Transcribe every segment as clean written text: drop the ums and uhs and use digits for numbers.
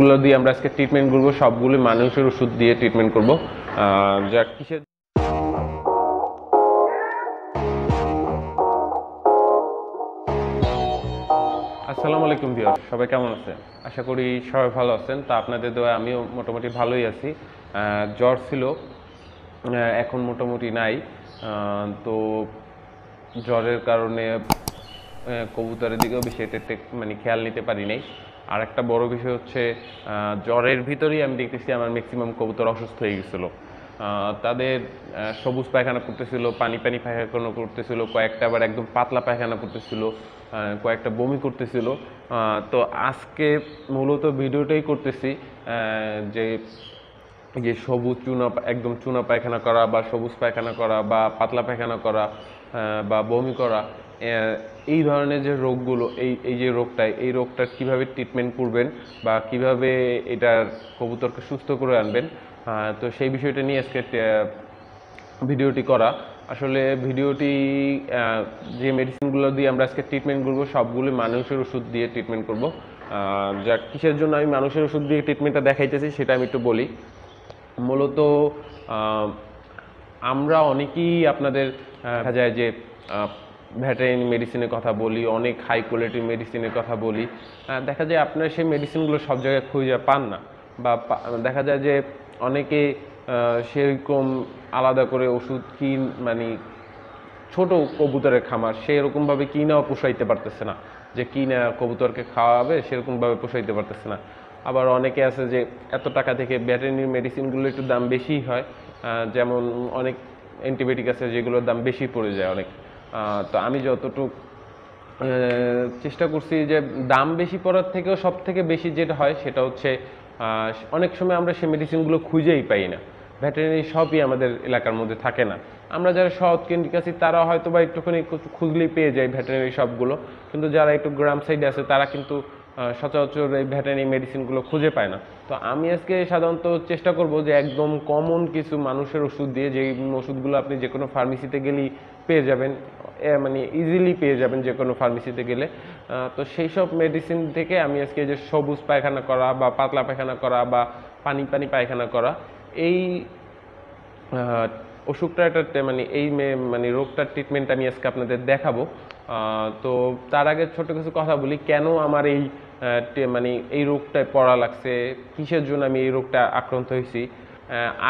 গুলো দিয়ে আমরা আজকে ট্রিটমেন্ট করব, সবগুলো মানুষের ওষুধ দিয়ে ট্রিটমেন্ট করব। যা কিসের আসসালামু আলাইকুম ভিউয়ার, সবাই কেমন আছেন? আশা করি সবাই ভালো আছেন। তা আপনাদের দোয়ায় আমিও মোটামুটি ভালোই আছি। জ্বর ছিল, এখন মোটামুটি নাই। তো জ্বরের কারণে কবুতরের দিকেও বেশি মানে খেয়াল নিতে পারি নাই। আর একটা বড় বিষয় হচ্ছে জ্বরের ভিতরেই আমি দেখতেছি আমার ম্যাক্সিমাম কবুতর অসুস্থ হয়ে গেছিলো। তাদের সবুজ পায়খানা করতেছিল, পানি পানি পায়খানা করতেছিল, কয়েকটা আবার একদম পাতলা পায়খানা করতেছিল, কয়েকটা বমি করতেছিল। তো আজকে মূলত ভিডিওটাই করতেছি যে যে সবুজ একদম চুনা পায়খানা করা বা সবুজ পায়খানা করা বা পাতলা পায়খানা করা বা বমি করা, এই ধরনের যে রোগগুলো, এই যে এই রোগটার কীভাবে ট্রিটমেন্ট করবেন বা কিভাবে এটার কবুতরকে সুস্থ করে আনবেন, তো সেই বিষয়টা নিয়ে আজকে ভিডিওটি করা। আসলে ভিডিওটি যে মেডিসিনগুলো দিয়ে আমরা আজকে ট্রিটমেন্ট করবো, সবগুলো মানুষের ওষুধ দিয়ে ট্রিটমেন্ট করব। যা কিসের জন্য আমি মানুষের ওষুধ দিয়ে ট্রিটমেন্টটা দেখাইতেছি সেটা আমি একটু বলি। মূলত আমরা অনেকেই আপনাদের দেখা যায় যে ভেটেরিনারি মেডিসিনের কথা বলি, অনেক হাই কোয়ালিটির মেডিসিনের কথা বলি। দেখা যায় আপনারা সেই মেডিসিনগুলো সব জায়গায় খুঁজে পান না, বা দেখা যায় যে অনেকে সেরকম আলাদা করে ওষুধ মানে ছোট কবুতরের খামার সেরকমভাবে কিনাও পোষাইতে পারতেছে না, যে কিনা কবুতরকে খাওয়াবে সেরকমভাবে পোষাইতে পারতেছে না। আবার অনেকে আছে যে এত টাকা থেকে ভেটেরিনারি মেডিসিনগুলো একটু দাম বেশিই হয়, যেমন অনেক অ্যান্টিবায়োটিক আছে যেগুলোর দাম বেশি পড়ে যায় অনেক। তো আমি যতটুকু চেষ্টা করছি যে দাম বেশি পড়ার থেকেও সব থেকে বেশি যেটা হয় সেটা হচ্ছে অনেক সময় আমরা সেই মেডিসিনগুলো খুঁজেই পাই না। ভেটেরিনারি শপই আমাদের এলাকার মধ্যে থাকে না। আমরা যারা শহর কেন্দ্রিক আছি তারা হয়তো বা একটুখানি খুঁজলেই পেয়ে যায় ভেটেরিনারি শপগুলো, কিন্তু যারা একটু গ্রাম সাইডে আছে তারা কিন্তু সচরাচর এই ভেটেরিনারি মেডিসিনগুলো খুঁজে পায় না। তো আমি আজকে সাধারণত চেষ্টা করব যে একদম কমন কিছু মানুষের ওষুধ দিয়ে, যেই ওষুধগুলো আপনি যে কোনো ফার্মেসিতে গেলেই পেয়ে যাবেন, মানে ইজিলি পেয়ে যাবেন যে কোনো ফার্মেসিতে গেলে। তো সেই সব মেডিসিন থেকে আমি আজকে যে সবুজ পায়খানা করা বা পাতলা পায়খানা করা বা পানি পানি পায়খানা করা, এই অসুখটা একটা মানে মানে রোগটার ট্রিটমেন্ট আমি আজকে আপনাদের দেখাবো। তো তার আগে ছোট কিছু কথা বলি, কেন আমার মানে এই রোগটায় পড়া লাগছে, কিসের জন্য আমি এই রোগটা আক্রান্ত হয়েছি।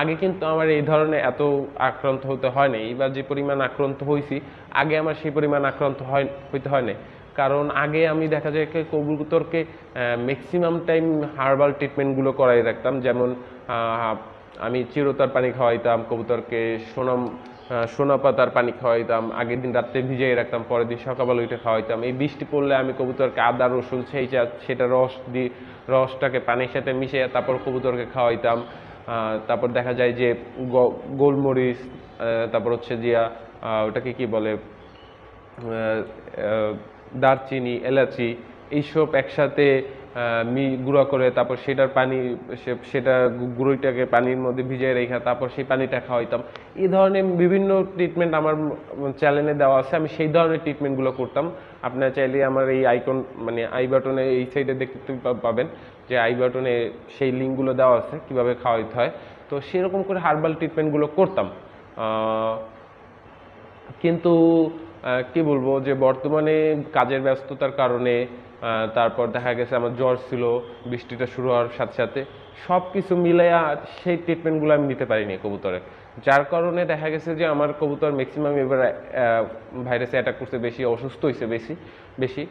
আগে কিন্তু আমার এই ধরনের এত আক্রান্ত হতে হয় না, এইবার যে পরিমাণ আক্রান্ত হয়েছি আগে আমার সেই পরিমাণ আক্রান্ত হইতে হয় না। কারণ আগে আমি দেখা যায় কবুতরকে ম্যাক্সিমাম টাইম হার্বাল ট্রিটমেন্টগুলো করাই রাখতাম। যেমন আমি চিরতার পানি খাওয়াইতাম কবুতরকে, সোনা পাতার পানি খাওয়াইতাম, আগের দিন রাত্রে ভিজিয়ে রাখতাম, পরের দিন সকালবেলা উঠে খাওয়াইতাম। এই বৃষ্টি পড়লে আমি কবুতরকে আদা রসুন সেটা রসটাকে পানির সাথে মিশিয়ে তারপর কবুতরকে খাওয়াইতাম। তারপর দেখা যায় যে গোলমরিচ, তারপর হচ্ছে ওটাকে কি বলে, দারচিনি, এলাচি, এইসব একসাথে গুঁড়া করে তারপর সেটা গুঁড়োটাকে পানির মধ্যে ভিজিয়ে রেখে তারপর সেই পানিটা খাওয়াইতাম। এই ধরনের বিভিন্ন ট্রিটমেন্ট আমার চ্যানেলে দেওয়া আছে, আমি সেই ধরনের ট্রিটমেন্টগুলো করতাম। আপনারা চাইলে আমার এই মানে আই বাটনে এই সাইডে দেখতে পাবেন যে আই বাটনে সেই লিঙ্কগুলো দেওয়া আছে কীভাবে খাওয়াইতে হয়। তো সেরকম করে হার্বাল ট্রিটমেন্টগুলো করতাম। কিন্তু কি বলবো যে বর্তমানে কাজের ব্যস্ততার কারণে, তারপর দেখা গেছে আমার জ্বর ছিল, বৃষ্টিটা শুরু হওয়ার সাথে সাথে সব কিছু মিলাইয়া সেই ট্রিটমেন্টগুলো আমি নিতে পারিনি কবুতরে, যার কারণে দেখা গেছে যে আমার কবুতর ম্যাক্সিমাম এবার ভাইরাসে অ্যাটাক করছে, বেশি অসুস্থ হয়েছে বেশি,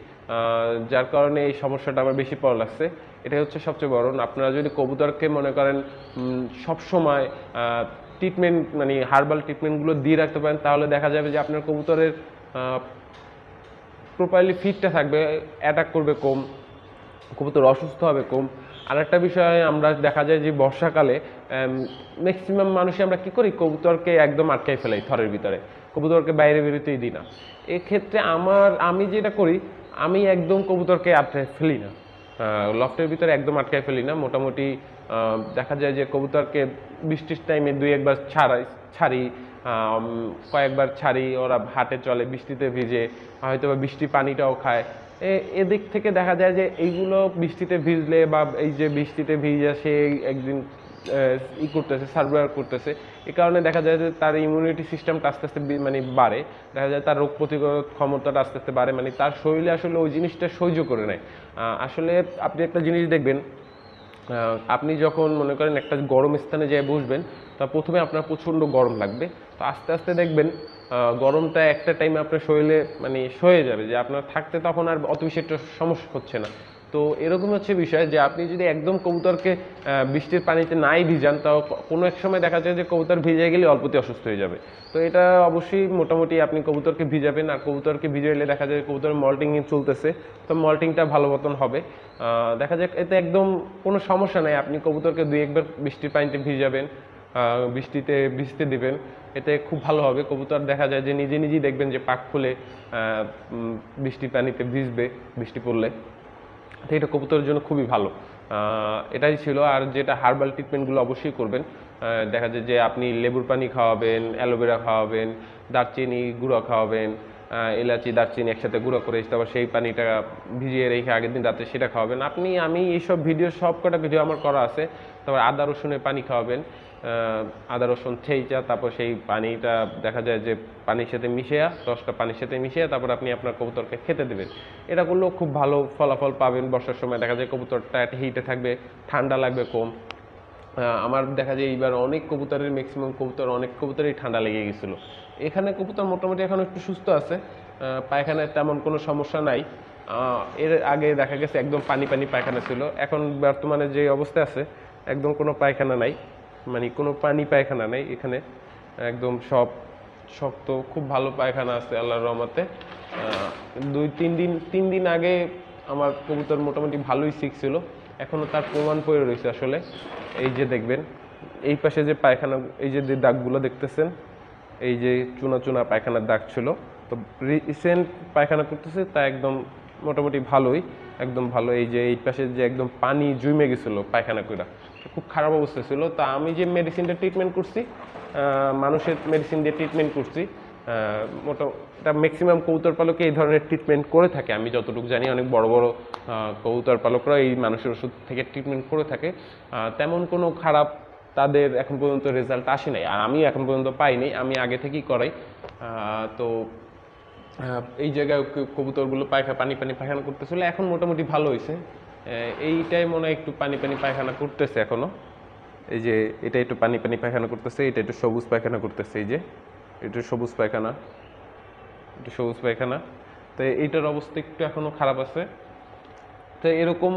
যার কারণে এই সমস্যাটা আমার বেশি পড়া লাগছে। এটাই হচ্ছে সবচেয়ে বড়। আপনারা যদি কবুতরকে মনে করেন সবসময় ট্রিটমেন্ট মানে হার্বাল ট্রিটমেন্টগুলো দিয়ে রাখতে পারেন, তাহলে দেখা যাবে যে আপনার কবুতরের প্রপারলি ফিটটা থাকবে, অ্যাটাক করবে কম, কবুতর অসুস্থ হবে কম। আর একটা বিষয় আমরা দেখা যায় যে বর্ষাকালে ম্যাক্সিমাম মানুষই আমরা কী করি, কবুতরকে একদম আটকাই ফেলাই থরের ভিতরে, কবুতরকে বাইরে বেরোতেই দিই না। এক্ষেত্রে আমি যেটা করি, আমি একদম কবুতরকে আটকাই ফেলি না, লফটের ভিতরে একদম আটকাই ফেলি না। মোটামুটি দেখা যায় যে কবুতরকে বৃষ্টির টাইমে দুই একবার ছাড়ি, কয়েকবার ছাড়ি, ওরা হাটে চলে, বৃষ্টিতে ভিজে, হয়তো বা বৃষ্টি পানিটাও খায়। এদিক থেকে দেখা যায় যে এইগুলো বৃষ্টিতে ভিজলে বা এই যে বৃষ্টিতে ভিজে সে একদিন করতেছে, সার্ভাইভ করতেছে, এই কারণে দেখা যায় যে তার ইমিউনিটি সিস্টেমটা আস্তে আস্তে মানে বাড়ে, দেখা যায় তার রোগ প্রতিরোধ ক্ষমতাটা আস্তে আস্তে বাড়ে, মানে তার শরীরে আসলে ওই জিনিসটা সহ্য করে নেয়। আসলে আপনি একটা জিনিস দেখবেন, আপনি যখন মনে করেন একটা গরম স্থানে যেয়ে বসবেন, তা প্রথমে আপনার প্রচণ্ড গরম লাগবে, তো আস্তে আস্তে দেখবেন গরমটা একটা টাইমে আপনার শরীরে মানে সয়ে যাবে, যে আপনার থাকতে তখন আর অত বেশি একটা সমস্যা হচ্ছে না। তো এরকম হচ্ছে বিষয় যে আপনি যদি একদম কবুতরকে বৃষ্টির পানিতে নাই ভিজান, তাও কোনো এক সময় দেখা যায় যে কবুতর ভিজে গেলে অল্পতে অসুস্থ হয়ে যাবে। তো এটা অবশ্যই মোটামুটি আপনি কবুতরকে ভিজাবেন, আর কবুতরকে ভিজাইলে দেখা যায় কবুতর মল্টিং চলতেছে, তো মল্টিংটা ভালো মতন হবে। দেখা যায় এতে একদম কোনো সমস্যা নেই, আপনি কবুতরকে দুই একবার বৃষ্টির পানিতে ভিজাবেন, বৃষ্টিতে ভিজতে দিবেন, এতে খুব ভালো হবে। কবুতর দেখা যায় যে নিজে নিজেই দেখবেন যে পাক খুলে বৃষ্টির পানিতে ভিজবে বৃষ্টি পড়লে, তো এটা কবুতরের জন্য খুবই ভালো। এটাই ছিল। আর যেটা হার্বাল ট্রিটমেন্টগুলো অবশ্যই করবেন, দেখা যায় যে আপনি লেবুর পানি খাওয়াবেন, অ্যালোভেরা খাওয়াবেন, দারচিনি গুঁড়ো খাওয়াবেন, এলাচি দারচিনি একসাথে গুঁড়ো করে তারপর সেই পানিটা ভিজিয়ে রেখে আগের দিন রাতে সেটা খাওয়াবেন। আমি এইসব ভিডিও সব কটা ভিডিও আমার করা আছে। তারপর আদা রসুনের পানি খাওয়াবেন, আদা রসুন ছেঁচা, তারপর সেই পানিটা দেখা যায় যে পানির সাথে মিশিয়ে, রসটা পানির সাথে মিশিয়ে তারপর আপনি আপনার কবুতরকে খেতে দেবেন। এটা করলেও খুব ভালো ফলাফল পাবেন। বর্ষার সময় দেখা যায় কবুতরটা একটা হিটে থাকবে, ঠান্ডা লাগবে কম। আমার দেখা যায় এইবার অনেক কবুতরের ম্যাক্সিমাম অনেক কবুতরই ঠান্ডা লেগে গেছিলো। এখানে কবুতর মোটামুটি এখন একটু সুস্থ আছে, পায়খানায় তেমন কোনো সমস্যা নাই। এর আগে দেখা গেছে একদম পানি পানি পায়খানা ছিল, এখন বর্তমানে যে অবস্থা আছে একদম কোনো পায়খানা নাই, মানে কোনো পানি পায়খানা নাই এখানে, একদম সব শক্ত, খুব ভালো পায়খানা আছে আল্লাহর রহমতে। 3 দিন আগে আমার কবুতর মোটামুটি ভালোই শিখছিল, এখনও তার প্রমাণ পড়ে রয়েছে আসলে। এই যে দেখবেন এই পাশে যে পায়খানা, এই যে দাগগুলো দেখতেছেন, এই যে চুনা চুনা পায়খানার দাগ ছিল, তো রিসেন্ট পায়খানা করতেছে, তা একদম মোটামুটি ভালোই, একদম ভালো। এই যে এই পাশে যে একদম পানি জমে গেছিলো পায়খানা কইরা, খুব খারাপ অবস্থা ছিল। তা আমি যে মেডিসিনটা ট্রিটমেন্ট করছি, মানুষের মেডিসিন দিয়ে ট্রিটমেন্ট করছি, এটা ম্যাক্সিমাম কবুতর পালকে এই ধরনের ট্রিটমেন্ট করে থাকে, আমি যতটুকু জানি অনেক বড় বড় কবুতর পালকরা এই মানুষের ওষুধ থেকে ট্রিটমেন্ট করে থাকে। তেমন কোনো খারাপ তাদের এখন পর্যন্ত রেজাল্ট আসে নাই, আর আমি এখন পর্যন্ত পাইনি, আমি আগে থেকেই করাই। তো এই জায়গায় কবুতরগুলো পানি পানি পায়খানা করতেছিল, এখন মোটামুটি ভালো হয়েছে। এইটাই মনে হয় একটু পানি পানি পায়খানা করতেছে এখনো, এই যে এটা একটু পানি পানি পায়খানা করতেছে, এটা একটু সবুজ পায়খানা করতেছে, এই যে একটু সবুজ পায়খানা, একটু সবুজ পায়খানা। তো এইটার অবস্থা একটু এখনো খারাপ আছে। তো এরকম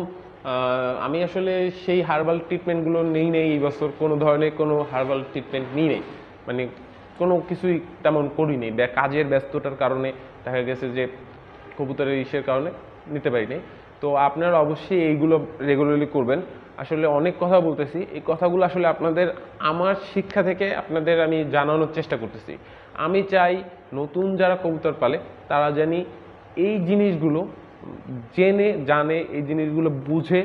আমি আসলে সেই হার্বাল ট্রিটমেন্টগুলো নেই এই বছর, কোনো ধরনের কোনো হার্বাল ট্রিটমেন্ট নেই, মানে কোনো কিছুই তেমন করিনি, কাজের ব্যস্ততার কারণে দেখা গেছে যে কবুতরের ইসের কারণে নিতে পারিনি। তো আপনারা অবশ্যই এইগুলো রেগুলারলি করবেন। আসলে অনেক কথা বলতেছি, এই কথাগুলো আসলে আপনাদের আমার শিক্ষা থেকে আপনাদের আমি জানানোর চেষ্টা করতেছি। আমি চাই নতুন যারা কবুতর পালে তারা জানি এই জিনিসগুলো জেনে জানে, এই জিনিসগুলো বুঝে,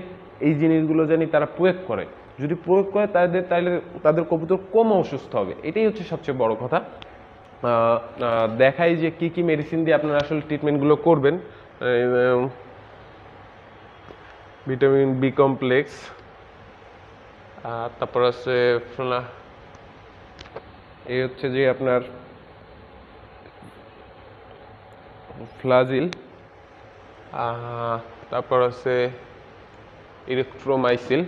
এই জিনিসগুলো জানি তারা প্রয়োগ করে। যদি প্রয়োগ করে তাহলে তাদের কবুতর কম অসুস্থ হবে, এটাই হচ্ছে সবচেয়ে বড় কথা। দেখাই যে কি মেডিসিন দিয়ে আপনারা আসলে ট্রিটমেন্টগুলো করবেন। ভিটামিন বি কমপ্লেক্স, তারপর আছে এই হচ্ছে যে আপনার ফ্লাজিল, তারপর আছে ইলেকট্রোমাইসিন,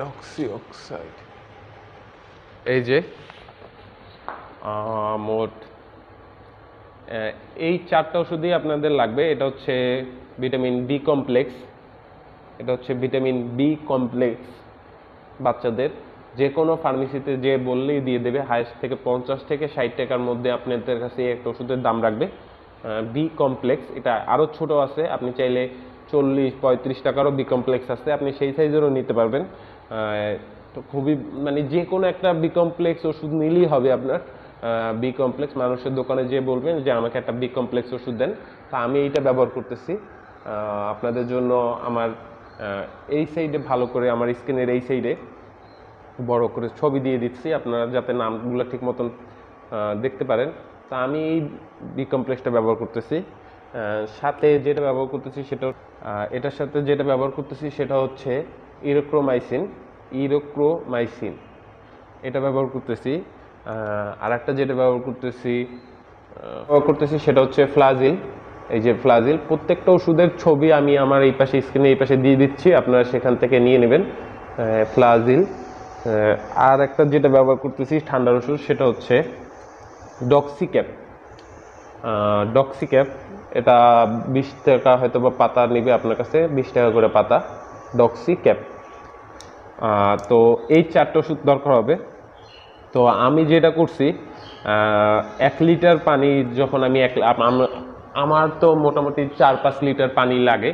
ডক্সিঅক্সাইড। এই যে মোট এই 4টা ওষুধই আপনাদের লাগবে। এটা হচ্ছে ভিটামিন বি কমপ্লেক্স, এটা হচ্ছে ভিটামিন বি কমপ্লেক্স। বাচ্চাদের যে কোনো ফার্মেসিতে যে বললেই দিয়ে দেবে, হাইস্ট থেকে 50 থেকে 60 টাকার মধ্যে আপনাদের কাছে একটা ওষুধের দাম রাখবে। বি কমপ্লেক্স এটা আরও ছোট আছে, আপনি চাইলে 40-35 টাকারও বি কমপ্লেক্স আছে, আপনি সেই সাইজেরও নিতে পারবেন। তো খুবই মানে যে কোনো একটা বি কমপ্লেক্স ওষুধ নিলেই হবে আপনার। বি কমপ্লেক্স মানুষের দোকানে যেয়ে বলবেন যে আমাকে একটা বি কমপ্লেক্স ওষুধ দেন, তা আমি এইটা ব্যবহার করতেছি আপনাদের জন্য। আমার এই সাইডে ভালো করে, আমার স্ক্রিনের এই সাইডে বড় করে ছবি দিয়ে দিচ্ছি, আপনারা যাতে নামগুলো ঠিক মতন দেখতে পারেন। তো আমি এই বি কমপ্লেক্সটা ব্যবহার করতেছি। সাথে যেটা ব্যবহার করতেছি সেটা এটার সাথে যেটা ব্যবহার করতেছি সেটা হচ্ছে ইরোক্রোমাইসিন এটা ব্যবহার করতেছি। আর একটা যেটা ব্যবহার করতেছি সেটা হচ্ছে ফ্লাজিল। এই যে ফ্লাজিল, প্রত্যেকটা ওষুধের ছবি আমি আমার এই পাশে স্ক্রিনে এই পাশে দিয়ে দিচ্ছি, আপনারা সেখান থেকে নিয়ে নেবেন। ফ্লাজিল। আর একটা যেটা ব্যবহার করতেছি ঠান্ডার ওষুধ সেটা হচ্ছে ডক্সিক্যাপ। ডক্সিক্যাপ এটা 20 টাকা হয়তো বা পাতা নেবে আপনার কাছে, 20 টাকা করে পাতা ডক্সিক্যাপ। তো এই 4টা ওষুধ দরকার হবে। তো আমি যেটা করছি 1 লিটার পানি যখন আমি আমার তো মোটামুটি 4-5 লিটার পানি লাগে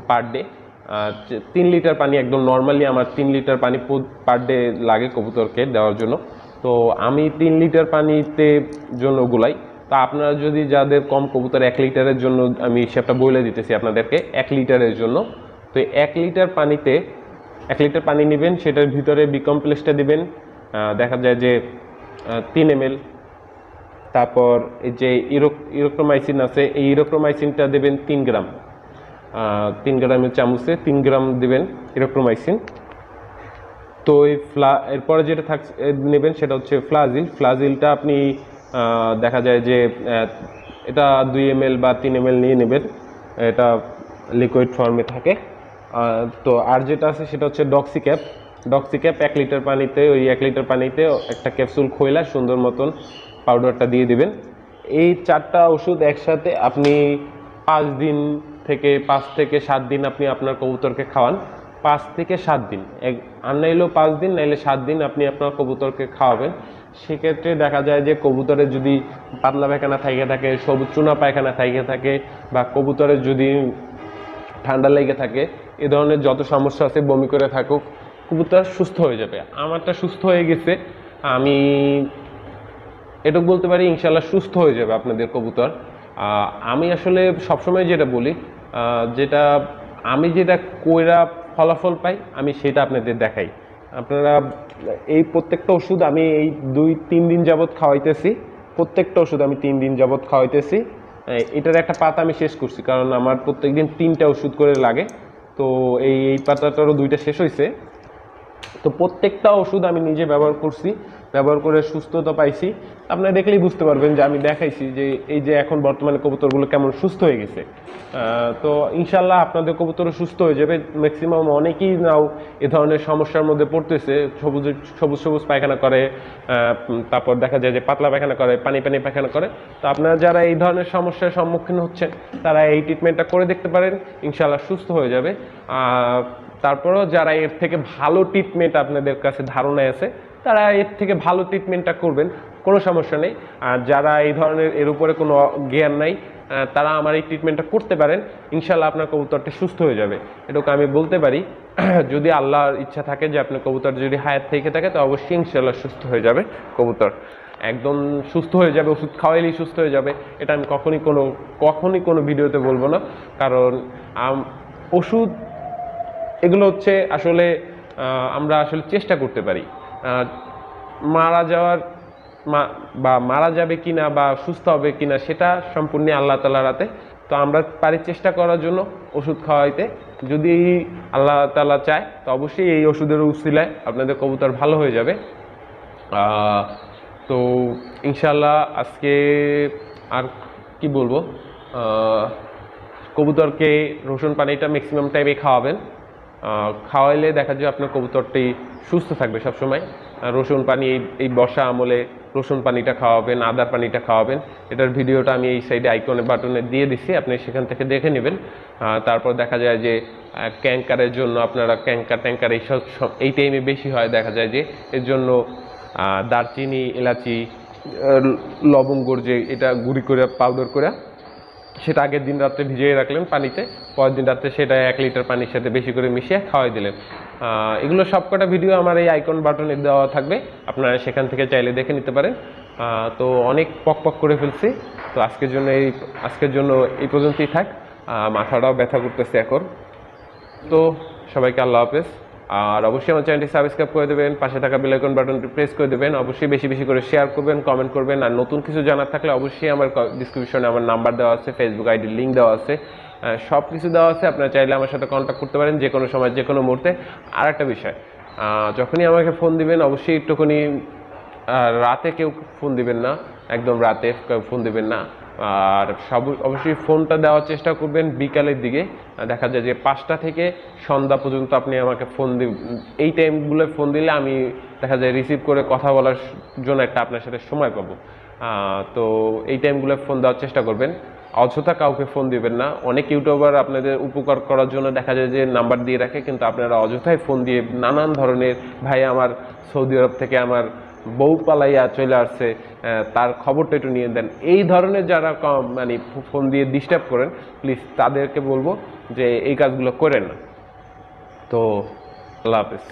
পার ডে। 3 লিটার পানি একদম নর্মালি আমার 3 লিটার পানি পার ডে লাগে কবুতরকে দেওয়ার জন্য। তো আমি 3 লিটার পানিতে জন্য গুলাই। তা আপনারা যদি যাদের কম কবুতর 1 লিটারের জন্য আমি সেটা বলে দিতেছি আপনাদেরকে 1 লিটারের জন্য। তো 1 লিটার পানিতে 1 লিটার পানি নেবেন, সেটার ভিতরে বি কমপ্লেক্সটা দিবেন, দেখা যায় যে 3 ml। তারপর এই যে ইরোক্রোমাইসিন আছে, এই ইরোক্রোমাইসিনটা দেবেন 3 গ্রাম। 3 গ্রামের চামচে 3 গ্রাম দেবেন ইরোক্রোমাইসিন। তো এরপরে যেটা নেবেন সেটা হচ্ছে ফ্লাজিল। ফ্লাজিলটা আপনি দেখা যায় যে এটা 2 ml বা 3 ml নিয়ে নেবেন, এটা লিকুইড ফর্মে থাকে। তো আর যেটা আছে সেটা হচ্ছে ডক্সিক্যাপ। ডক্সিক্যাপ 1 লিটার পানিতে, ওই 1 লিটার পানিতে একটা ক্যাপসুল খোলা সুন্দর মতন পাউডারটা দিয়ে দিবেন। এই 4টা ওষুধ একসাথে আপনি 5 থেকে 7 দিন আপনি আপনার কবুতরকে খাওয়ান। 5 থেকে 7 দিন, আর নাইলেও 5 দিন, নাইলে 7 দিন আপনি আপনার কবুতরকে খাওয়াবেন। সেক্ষেত্রে দেখা যায় যে কবুতরের যদি পাতলা পায়খানা থাইকে থাকে, সবুজ চুনা পায়খানা থাইকে থাকে, বা কবুতরের যদি ঠান্ডা লেগে থাকে, এ ধরনের যত সমস্যা আছে, বমি করে থাকুক, কবুতর সুস্থ হয়ে যাবে। আমারটা সুস্থ হয়ে গেছে, আমি এটুকু বলতে পারি ইনশাল্লাহ সুস্থ হয়ে যাবে আপনাদের কবুতর। আমি আসলে সবসময় যেটা বলি, আমি যেটা কইরা ফলাফল পাই আমি সেটা আপনাদের দেখাই। আপনারা এই প্রত্যেকটা ওষুধ আমি এই 2-3 দিন যাবৎ খাওয়াইতেছি, প্রত্যেকটা ওষুধ আমি 3 দিন যাবৎ খাওয়াইতেছি। এটার একটা পাতা আমি শেষ করছি, কারণ আমার প্রত্যেকদিন 3টা ওষুধ করে লাগে। তো এই পাতাটারও 2টা শেষ হয়েছে। তো প্রত্যেকটা ওষুধ আমি নিজে ব্যবহার করছি, ব্যবহার করে সুস্থতা পাইছি। আপনারা দেখলেই বুঝতে পারবেন যে আমি দেখাইছি যে এই যে এখন বর্তমানে কবুতরগুলো কেমন সুস্থ হয়ে গেছে। তো ইনশাল্লাহ আপনাদের কবুতরও সুস্থ হয়ে যাবে। ম্যাক্সিমাম অনেকেই নাও এ ধরনের সমস্যার মধ্যে পড়তেছে, সবুজ পায়খানা করে, তারপর দেখা যায় যে পাতলা পায়খানা করে, পানি পায়খানা করে। তো আপনারা যারা এই ধরনের সমস্যার সম্মুখীন হচ্ছেন তারা এই ট্রিটমেন্টটা করে দেখতে পারেন, ইনশাল্লাহ সুস্থ হয়ে যাবে। তারপরেও যারা এর থেকে ভালো ট্রিটমেন্ট আপনাদের কাছে ধারণায় আছে, তারা এর থেকে ভালো ট্রিটমেন্টটা করবেন, কোনো সমস্যা নেই। আর যারা এই ধরনের এর উপরে কোনো জ্ঞান নাই, তারা আমার এই ট্রিটমেন্টটা করতে পারেন, ইনশাল্লাহ আপনার কবুতরটা সুস্থ হয়ে যাবে। এটুকু আমি বলতে পারি। যদি আল্লাহর ইচ্ছা থাকে যে আপনার কবুতর যদি হায়াত থেকে থাকে, তো অবশ্যই ইনশাল্লাহ সুস্থ হয়ে যাবে কবুতর, একদম সুস্থ হয়ে যাবে। ওষুধ খাওয়াইলেই সুস্থ হয়ে যাবে এটা আমি কখনই কোনো ভিডিওতে বলবো না। কারণ ওষুধ এগুলো হচ্ছে আসলে আমরা আসলে চেষ্টা করতে পারি, মারা যাবে কিনা বা সুস্থ হবে কিনা সেটা সম্পূর্ণ আল্লাহ তাআলার হাতে। তো আমরা পারি চেষ্টা করার জন্য ওষুধ খাওয়াইতে, যদি আল্লাহ তাআলা চায় তো অবশ্যই এই ওষুধের উসিলায় আপনাদের কবুতর ভালো হয়ে যাবে। তো ইনশাল্লাহ আজকে আর কি বলবো, কবুতরকে রসুন পানিটা ম্যাক্সিমাম টাইমে খাওয়াবেন। খাওয়াইলে দেখা যায় আপনার কবুতরটি সুস্থ থাকবে সবসময়। রসুন পানি এই বর্ষা আমলে রসুন পানিটা খাওয়াবেন, আদার পানিটা খাওয়াবেন। এটার ভিডিওটা আমি এই সাইডে আইকনে বাটনে দিয়ে দিচ্ছি, আপনি সেখান থেকে দেখে নেবেন। তারপর দেখা যায় যে ক্যাঙ্কারের জন্য আপনারা ট্যাঙ্কার এই টাইমে বেশি হয়, দেখা যায় যে এর জন্য দারচিনি, এলাচি, লবঙ্গর যে এটা গুঁড়ি করে পাউডার করে সেটা আগের দিন রাত্রে ভিজিয়ে রাখলেন পানিতে, পরের দিন রাত্রে সেটা 1 লিটার পানির সাথে বেশি করে মিশিয়ে খাওয়াই দিলেন। এগুলো সবকটা ভিডিও আমার এই আইকন বাটনে দেওয়া থাকবে, আপনারা সেখান থেকে চাইলে দেখে নিতে পারেন। তো অনেক পক করে ফেলছি, তো আজকের জন্য এই পর্যন্তই থাক। মাথাটাও ব্যথা করতেছে এখন। তো সবাইকে আল্লাহ হাফেজ। আর অবশ্যই আমার চ্যানেলটি সাবস্ক্রাইব করে দেবেন, পাশে থাকা বেল আইকন বাটনটি প্রেস করে দেবেন। অবশ্যই বেশি বেশি করে শেয়ার করবেন, কমেন্ট করবেন। আর নতুন কিছু জানার থাকলে অবশ্যই আমার ডিসক্রিপশনে আমার নাম্বার দেওয়া আছে, ফেসবুক আইডির লিঙ্ক দেওয়া আছে, সব কিছু দেওয়া আছে। আপনারা চাইলে আমার সাথে কন্ট্যাক্ট করতে পারেন যে কোনো সময়, যে কোনো মুহূর্তে। আর একটা বিষয়, যখনই আমাকে ফোন দিবেন অবশ্যই একটুখানি রাতে কেউ ফোন দিবেন না, একদম রাতে কেউ ফোন দিবেন না। আর অবশ্যই ফোনটা দেওয়ার চেষ্টা করবেন বিকালের দিকে। দেখা যায় যে 5টা থেকে সন্ধ্যা পর্যন্ত আপনি আমাকে ফোন এই টাইমগুলো ফোন দিলে আমি দেখা যায় রিসিভ করে কথা বলার জন্য একটা আপনার সাথে সময় পাবো। তো এই টাইমগুলো ফোন দেওয়ার চেষ্টা করবেন, অযথা কাউকে ফোন দিবেন না। অনেক ইউটিউবার আপনাদের উপকার করার জন্য দেখা যায় যে নাম্বার দিয়ে রাখে, কিন্তু আপনারা অযথাই ফোন দিয়ে নানান ধরনের, ভাই আমার সৌদি আরব থেকে আমার বউ পালাইয়া চলে আসছে, তার খবরটা একটু নিয়ে দেন, এই ধরনের যারা মানে ফোন দিয়ে ডিস্টার্ব করেন, প্লিজ তাদেরকে বলবো যে এই কাজগুলো করেন না। তো আল্লাহ হাফেজ।